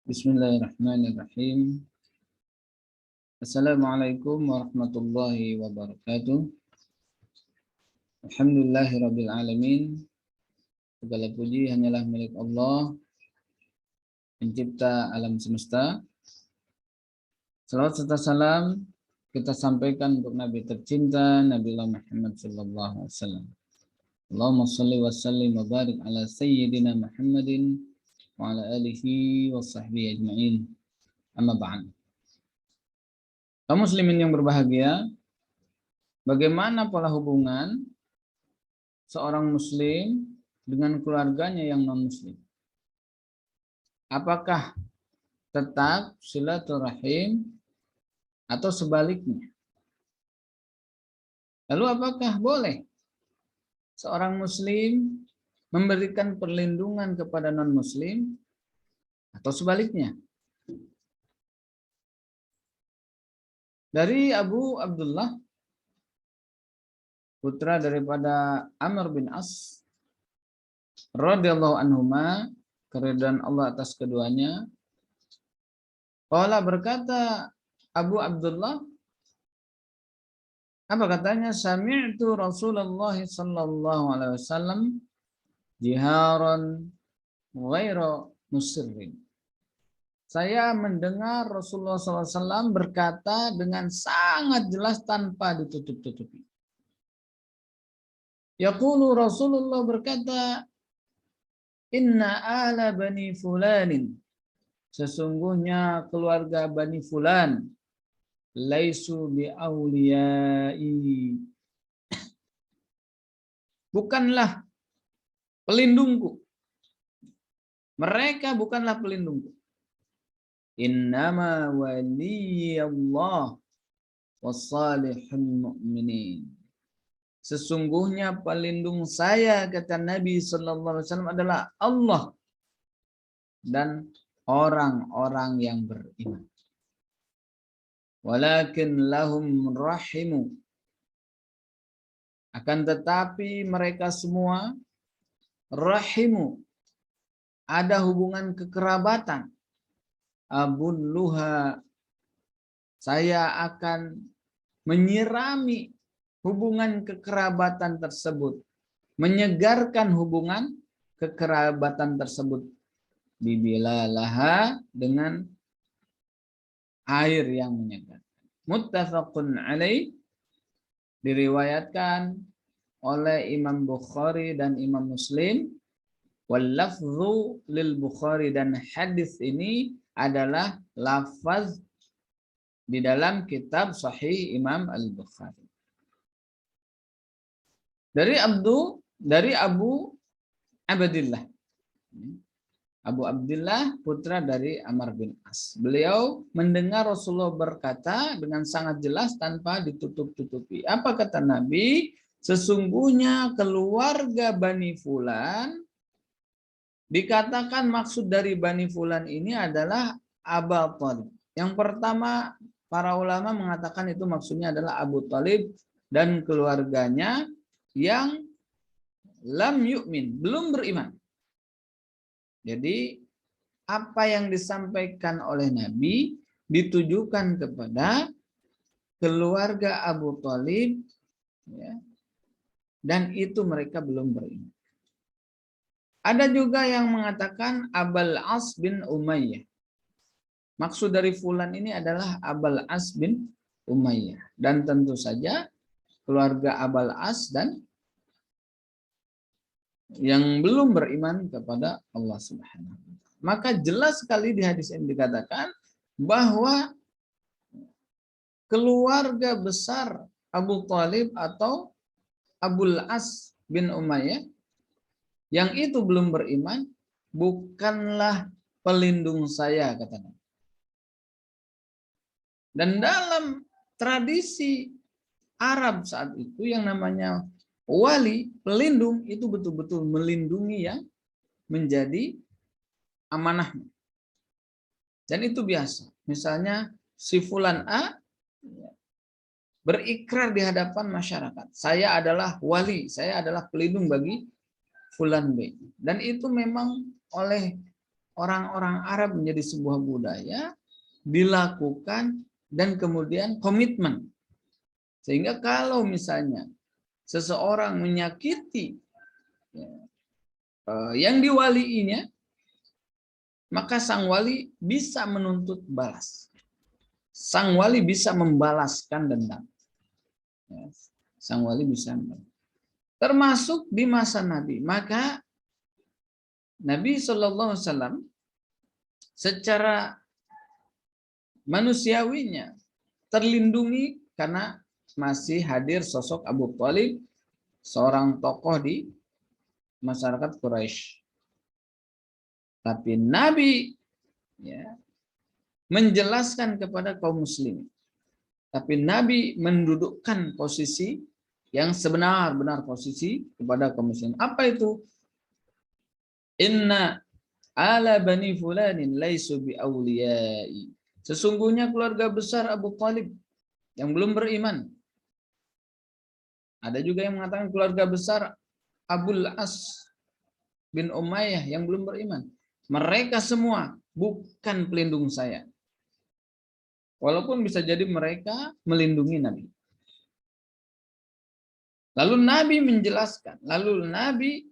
Bismillahirrahmanirrahim. Assalamualaikum warahmatullahi wabarakatuh. Alhamdulillahirabbil alamin. Segala puji hanyalah milik Allah, pencipta alam semesta. Salawat serta salam kita sampaikan untuk Nabi tercinta, Nabi Muhammad sallallahu alaihi wasallam. Allahumma shalli wa sallim wa barik ala sayyidina Muhammadin wa ala alihi wa sahbihi ajma'in. Amma ba'd. Kaum muslimin yang berbahagia, bagaimana pola hubungan seorang muslim dengan keluarganya yang non-muslim? Apakah tetap silaturahim atau sebaliknya? Lalu apakah boleh seorang muslim memberikan perlindungan kepada non-muslim atau sebaliknya? Dari Abu Abdullah, putra daripada Amr bin As radhiyallahu anhuma, keridhaan Allah atas keduanya, qala, berkata Abu Abdullah, apa katanya? Sami'tu Rasulullah sallallahu alaihi wasallam jiharan ghaira musirrin. Saya mendengar Rasulullah SAW berkata dengan sangat jelas tanpa ditutup-tutupi. Yaqulu, Rasulullah berkata, inna ala bani fulanin, sesungguhnya keluarga bani fulan, laisu bi auliyai, bukanlah pelindungku. Mereka bukanlah pelindungku. Innama waliyallah wassalihul mu'minin. Sesungguhnya pelindung saya, kata Nabi sallallahu alaihi wasallam, adalah Allah dan orang-orang yang beriman. Walakin lahum rahimu, akan tetapi mereka semua rahimu, ada hubungan kekerabatan. Abulluha, saya akan menyirami hubungan kekerabatan tersebut, menyegarkan hubungan kekerabatan tersebut, bibilalaha, dengan air yang menyegarkan. Muttafaqun alaih, diriwayatkan oleh Imam Bukhari dan Imam Muslim. Wal lafzu lil Bukhari, dan hadis ini adalah lafaz di dalam kitab Sahih Imam Al-Bukhari. Dari Abu Abdillah. Abu Abdillah, putra dari Amr bin As. Beliau mendengar Rasulullah berkata dengan sangat jelas tanpa ditutup-tutupi. Apa kata Nabi? Sesungguhnya keluarga Bani Fulan, dikatakan maksud dari Bani Fulan ini adalah Abu Thalib. Yang pertama, para ulama mengatakan itu maksudnya adalah Abu Thalib dan keluarganya yang lam yu'min, belum beriman. Jadi apa yang disampaikan oleh Nabi ditujukan kepada keluarga Abu Thalib, ya, dan itu mereka belum beriman. Ada juga yang mengatakan Abul As bin Umayyah. Maksud dari Fulan ini adalah Abul As bin Umayyah. Dan tentu saja keluarga Abul As dan yang belum beriman kepada Allah Subhanahu wa taala. Maka jelas sekali di hadis ini dikatakan bahwa keluarga besar Abu Thalib atau Abul As bin Umayyah yang itu belum beriman bukanlah pelindung saya, kata Nabi. Dan dalam tradisi Arab saat itu yang namanya wali, pelindung, itu betul-betul melindungi yang menjadi amanahnya. Dan itu biasa. Misalnya si Fulan A berikrar di hadapan masyarakat, saya adalah wali, saya adalah pelindung bagi Fulan B. Dan itu memang oleh orang-orang Arab menjadi sebuah budaya, dilakukan, dan kemudian komitmen. Sehingga kalau misalnya seseorang menyakiti yang diwaliinya, maka sang wali bisa menuntut balas. Sang wali bisa membalaskan dendam. Sang wali bisa membalas. Termasuk di masa Nabi. Maka Nabi SAW secara manusiawinya terlindungi karena masih hadir sosok Abu Thalib, seorang tokoh di masyarakat Quraisy. Tapi Nabi menjelaskan kepada kaum muslim. Tapi Nabi mendudukkan posisi yang sebenar-benar posisi kepada kaum muslim. Apa itu? Inna ala bani fulanin laisu bi awliyai. Sesungguhnya keluarga besar Abu Thalib yang belum beriman. Ada juga yang mengatakan keluarga besar Abul As bin Umayyah yang belum beriman. Mereka semua bukan pelindung saya. Walaupun bisa jadi mereka melindungi Nabi. Lalu Nabi menjelaskan, lalu Nabi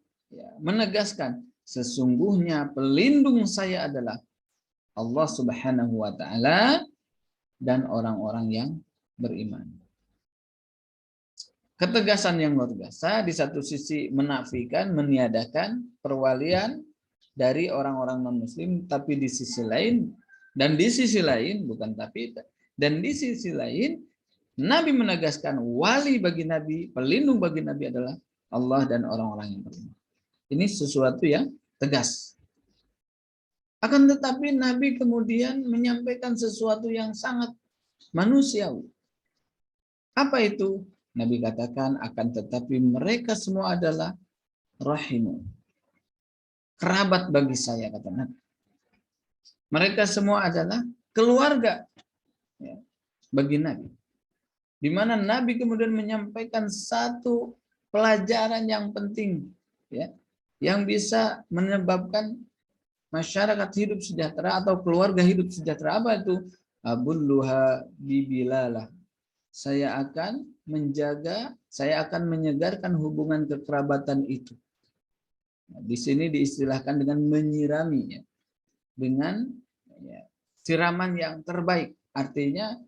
menegaskan, sesungguhnya pelindung saya adalah Allah Subhanahu wa taala dan orang-orang yang beriman. Ketegasan yang luar biasa, di satu sisi menafikan, meniadakan perwalian dari orang-orang non-muslim, tapi di sisi lain, dan di sisi lain, bukan tapi, dan di sisi lain, Nabi menegaskan wali bagi Nabi, pelindung bagi Nabi adalah Allah dan orang-orang yang beriman. Ini sesuatu yang tegas. Akan tetapi Nabi kemudian menyampaikan sesuatu yang sangat manusiawi. Apa itu? Nabi katakan akan tetapi mereka semua adalah rahimun. Kerabat bagi saya, kata Nabi. Mereka semua adalah keluarga bagi Nabi. Di mana Nabi kemudian menyampaikan satu pelajaran yang penting, yang bisa menyebabkan masyarakat hidup sejahtera atau keluarga hidup sejahtera. Apa itu? Abulluha bibilalah. Saya akan menjaga, saya akan menyegarkan hubungan kekerabatan itu. Di sini diistilahkan dengan menyirami, dengan siraman yang terbaik. Artinya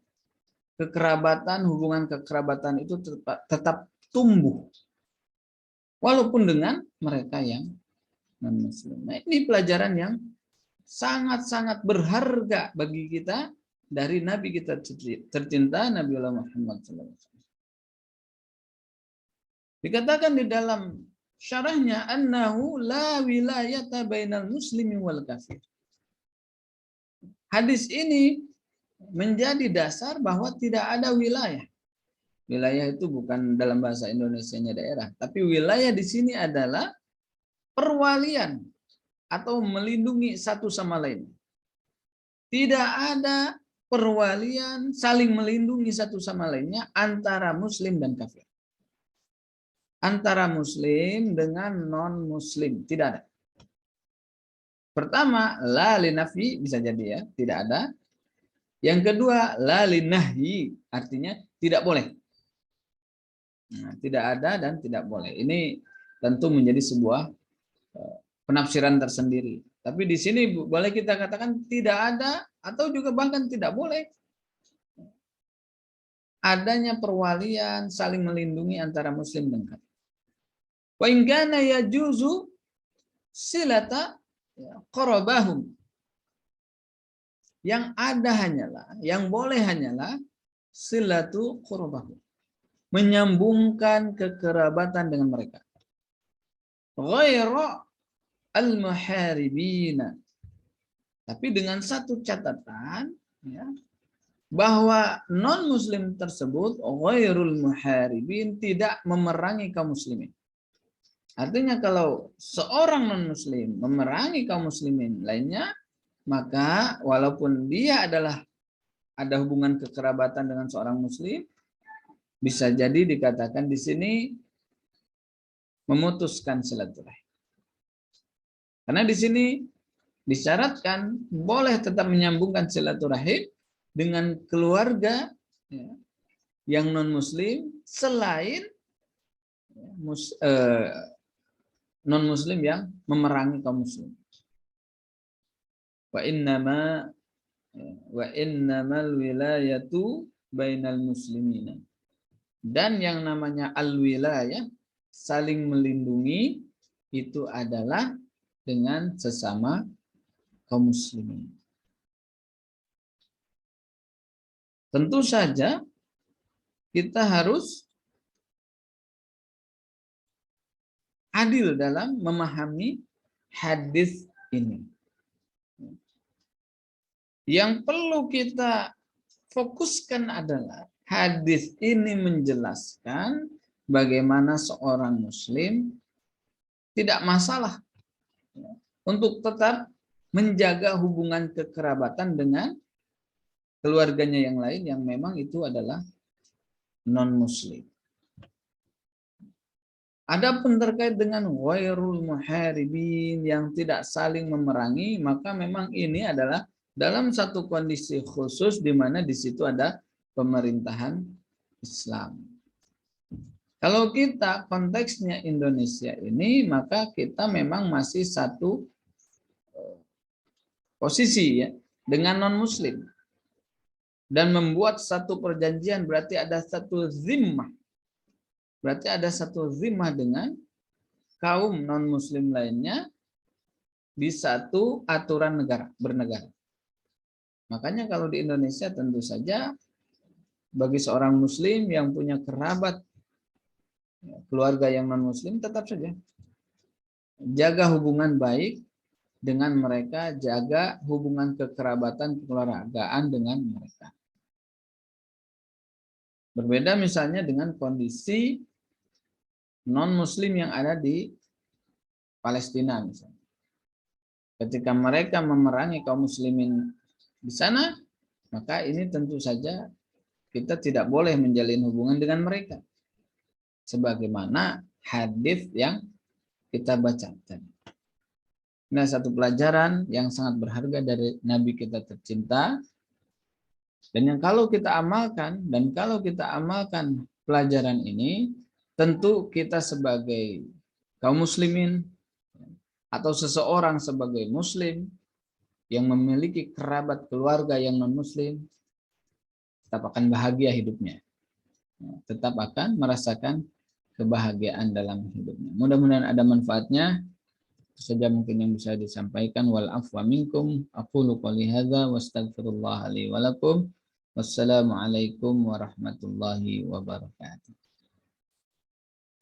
kekerabatan, hubungan kekerabatan itu tetap tumbuh, walaupun dengan mereka yang non-muslim. Nah, ini pelajaran yang sangat-sangat berharga bagi kita dari Nabi kita tercinta Nabi Muhammad SAW. Dikatakan di dalam syarahnya annahu la wilayata bainal muslimi wal kafir. Hadis ini menjadi dasar bahwa tidak ada wilayah. Wilayah itu bukan dalam bahasa Indonesianya daerah, tapi wilayah di sini adalah perwalian atau melindungi satu sama lain. Tidak ada perwalian saling melindungi satu sama lainnya antara muslim dan kafir. Antara muslim dengan non-muslim tidak ada. Pertama, la linafi bisa jadi ya, tidak ada. Yang kedua, la linahyi artinya tidak boleh. Nah, tidak ada dan tidak boleh. Ini tentu menjadi sebuah penafsiran tersendiri. Tapi di sini boleh kita katakan tidak ada atau juga bahkan tidak boleh. Adanya perwalian saling melindungi antara muslim dan kafir. Wa in kana yajuzu silata qarabahum. Yang ada hanyalah, yang boleh hanyalah silatu qarabahum. Menyambungkan kekerabatan dengan mereka. Ghaira al-muharibina. Tapi dengan satu catatan, bahwa non-muslim tersebut ghairul muharibin, tidak memerangi kaum muslimin. Artinya kalau seorang non-muslim memerangi kaum muslimin lainnya, maka walaupun dia ada hubungan kekerabatan dengan seorang muslim, bisa jadi dikatakan di sini memutuskan silaturahim. Karena di sini disyaratkan boleh tetap menyambungkan silaturahim dengan keluarga ya, yang non muslim selain non muslim yang memerangi kaum muslim. Wa innamal wilayatu bainal muslimina. Dan yang namanya al-wilayah, saling melindungi, itu adalah dengan sesama kaum muslimin. Tentu saja kita harus adil dalam memahami hadis ini. Yang perlu kita fokuskan adalah hadis ini menjelaskan bagaimana seorang muslim tidak masalah untuk tetap menjaga hubungan kekerabatan dengan keluarganya yang lain yang memang itu adalah non-muslim. Adapun terkait dengan ghairul muharibin yang tidak saling memerangi, maka memang ini adalah dalam satu kondisi khusus di mana di situ ada pemerintahan Islam. Kalau kita konteksnya Indonesia ini, maka kita memang masih satu posisi ya dengan non-muslim. Dan membuat satu perjanjian berarti ada satu zimmah. Berarti ada satu zimmah dengan kaum non-muslim lainnya di satu aturan negara, bernegara. Makanya kalau di Indonesia tentu saja bagi seorang muslim yang punya kerabat keluarga yang non-muslim tetap saja jaga hubungan baik dengan mereka, jaga hubungan kekerabatan kekeluargaan dengan mereka. Berbeda misalnya dengan kondisi non-muslim yang ada di Palestina misalnya. Ketika mereka memerangi kaum muslimin di sana, maka ini tentu saja kita tidak boleh menjalin hubungan dengan mereka. Sebagaimana hadis yang kita bacakan. Nah, satu pelajaran yang sangat berharga dari Nabi kita tercinta, dan yang kalau kita amalkan, pelajaran ini, tentu kita sebagai kaum muslimin atau seseorang sebagai muslim yang memiliki kerabat keluarga yang non-muslim tetap akan bahagia hidupnya. Tetap akan merasakan kebahagiaan dalam hidupnya. Mudah-mudahan ada manfaatnya. Itu saja mungkin yang bisa disampaikan. Wal afwa minkum. Aqulu qouli hadza wa astaghfirullah li wa lakum. Wassalamualaikum warahmatullahi wabarakatuh.